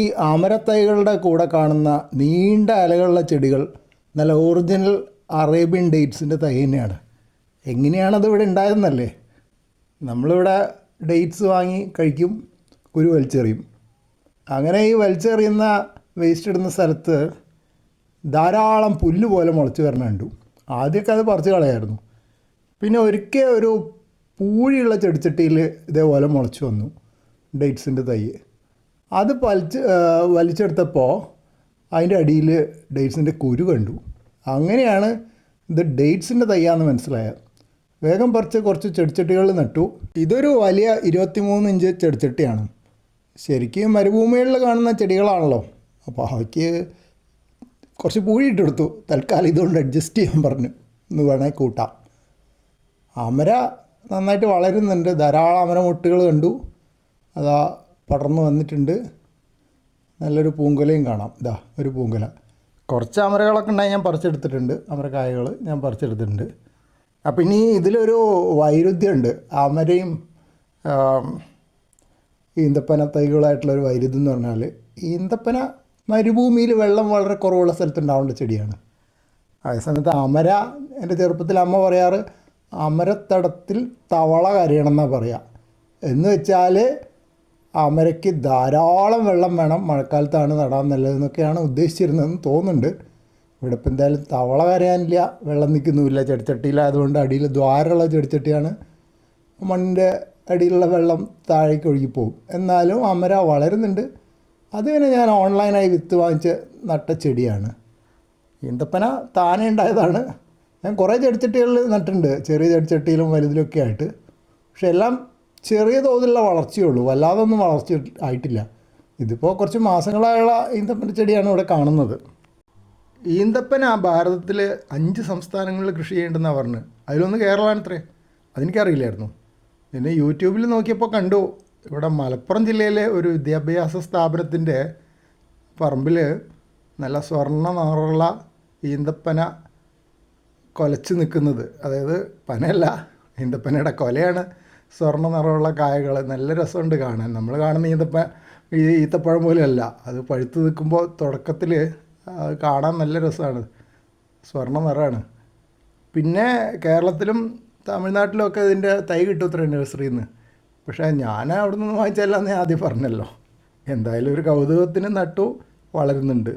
ഈ ആമരത്തൈകളുടെ കൂടെ കാണുന്ന നീണ്ട ഇലകളുള്ള ചെടികൾ നല്ല ഒറിജിനൽ അറേബ്യൻ ഡേറ്റ്സിൻ്റെ തൈ തന്നെയാണ്. എങ്ങനെയാണത് ഇവിടെ ഉണ്ടായതെന്നല്ലേ? നമ്മളിവിടെ ഡേറ്റ്സ് വാങ്ങി കഴിക്കും, കുരു വലിച്ചെറിയും. അങ്ങനെ ഈ വലിച്ചെറിയുന്ന വേസ്റ്റ് ഇടുന്ന സ്ഥലത്ത് ധാരാളം പുല്ല് പോലെ മുളച്ച് വരണുണ്ട്. ആദ്യമൊക്കെ അത് പറിച്ച് കളയായിരുന്നു. പിന്നെ ഒരിക്കൽ ഒരു പൂഴിയുള്ള ചെടിച്ചട്ടിയിൽ ഇതേപോലെ മുളച്ച് വന്നു ഡേറ്റ്സിൻ്റെ തൈ. അത് വലിച്ചെടുത്തപ്പോൾ അതിൻ്റെ അടിയിൽ ഡേറ്റ്സിൻ്റെ കുരു കണ്ടു. അങ്ങനെയാണ് ഇത് ഡേറ്റ്സിൻ്റെ തൈയാന്ന് മനസ്സിലായത്. വേഗം പറിച്ച് കുറച്ച് ചെടിച്ചട്ടികളിൽ നട്ടു. ഇതൊരു വലിയ 23 ഇഞ്ച് ചെടിച്ചട്ടിയാണ്. ശരിക്കും മരുഭൂമികളിൽ കാണുന്ന ചെടികളാണല്ലോ, അപ്പോൾ അവയ്ക്ക് കുറച്ച് പൂഴിയിട്ടെടുത്തു. തൽക്കാലം ഇതുകൊണ്ട് അഡ്ജസ്റ്റ് ചെയ്യാൻ പറഞ്ഞു എന്ന് വേണേൽ കൂട്ടാം. അമര നന്നായിട്ട് വളരുന്നുണ്ട്. ധാരാളം അമര മുട്ടുകൾ കണ്ടു. അതാ പടർന്നു വന്നിട്ടുണ്ട്. നല്ലൊരു പൂങ്കുലയും കാണാം. ഇതാ ഒരു പൂങ്കുല. കുറച്ച് അമരകളൊക്കെ ഉണ്ടായി ഞാൻ പറിച്ചെടുത്തിട്ടുണ്ട്. അമരക്കായകൾ ഞാൻ പറിച്ചെടുത്തിട്ടുണ്ട്. അപ്പം ഇനി ഇതിലൊരു വൈരുദ്ധ്യമുണ്ട്. അമരയും ഈന്തപ്പന തൈകളായിട്ടുള്ളൊരു വൈരുദ്ധ്യം എന്ന് പറഞ്ഞാൽ, ഈന്തപ്പന മരുഭൂമിയിൽ വെള്ളം വളരെ കുറവുള്ള സ്ഥലത്തുണ്ടാവേണ്ട ചെടിയാണ്. അതേസമയത്ത് അമര, എൻ്റെ ചെറുപ്പത്തിൽ അമ്മ പറയാറ് അമരത്തടത്തിൽ തവള കരയണം എന്നാണ് പറയുക. എന്ന് വെച്ചാൽ അമരയ്ക്ക് ധാരാളം വെള്ളം വേണം, മഴക്കാലത്താണ് നടാൻ നല്ലതെന്നൊക്കെയാണ് ഉദ്ദേശിച്ചിരുന്നതെന്ന് തോന്നുന്നുണ്ട്. ഇവിടെ ഇപ്പം എന്തായാലും തവള കരയാനില്ല, വെള്ളം നിൽക്കുന്നുമില്ല. ചെടിച്ചട്ടിയിലായതുകൊണ്ട് അടിയിൽ ദ്വാരമുള്ള ചെടിച്ചട്ടിയാണ്. മണ്ണിൻ്റെ അടിയിലുള്ള വെള്ളം താഴേക്ക് ഒഴുകിപ്പോവും. എന്നാലും അമര വളരുന്നുണ്ട്. അതിങ്ങനെ ഞാൻ ഓൺലൈനായി വിത്ത് വാങ്ങിച്ച് നട്ട ചെടിയാണ്. ഈന്തപ്പന താനെ ഉണ്ടായതാണ്. ഞാൻ കുറേ ചെടിച്ചട്ടികളിൽ നട്ടിട്ടുണ്ട്, ചെറിയ ചെടിച്ചട്ടിയിലും വലുതിലൊക്കെ ആയിട്ട്. പക്ഷെ എല്ലാം ചെറിയ തോതിലുള്ള വളർച്ചയുള്ളൂ, വല്ലാതൊന്നും വളർച്ച ആയിട്ടില്ല. ഇതിപ്പോൾ കുറച്ച് മാസങ്ങളായുള്ള ഈന്തപ്പന ചെടിയാണ് ഇവിടെ കാണുന്നത്. ഈന്തപ്പന ഭാരതത്തിൽ 5 സംസ്ഥാനങ്ങളിൽ കൃഷി ചെയ്യേണ്ടെന്നാണ് പറഞ്ഞത്. അതിലൊന്ന് കേരളമാണത്രേ. അതെനിക്കറിയില്ലായിരുന്നു. പിന്നെ യൂട്യൂബിൽ നോക്കിയപ്പോൾ കണ്ടു, ഇവിടെ മലപ്പുറം ജില്ലയിലെ ഒരു വിദ്യാഭ്യാസ സ്ഥാപനത്തിൻ്റെ പറമ്പിൽ നല്ല സ്വർണ്ണ നിറമുള്ള ഈന്തപ്പന കൊലച്ച് നിൽക്കുന്നത്. അതായത് പനയല്ല, ഈന്തപ്പനയുടെ കൊലയാണ്. സ്വർണ്ണ നിറമുള്ള കായകൾ നല്ല രസമുണ്ട് കാണാൻ. നമ്മൾ കാണുന്ന ഈത്തപ്പഴം പോലെയല്ല, അത് പഴുത്ത് നിൽക്കുമ്പോൾ തുടക്കത്തിൽ കാണാൻ നല്ല രസമാണ്. സ്വർണ്ണ നിറമാണ്. പിന്നെ കേരളത്തിലും തമിഴ്നാട്ടിലുമൊക്കെ ഇതിൻ്റെ തൈ കിട്ടും അത്ര നഴ്സറിയിൽ നിന്ന്. പക്ഷേ ഞാൻ അവിടെ നിന്ന് വാങ്ങിച്ചല്ല എന്ന് ഞാൻ ആദ്യം പറഞ്ഞല്ലോ. എന്തായാലും ഒരു കൗതുകത്തിന് നട്ടു, വളരുന്നുണ്ട്.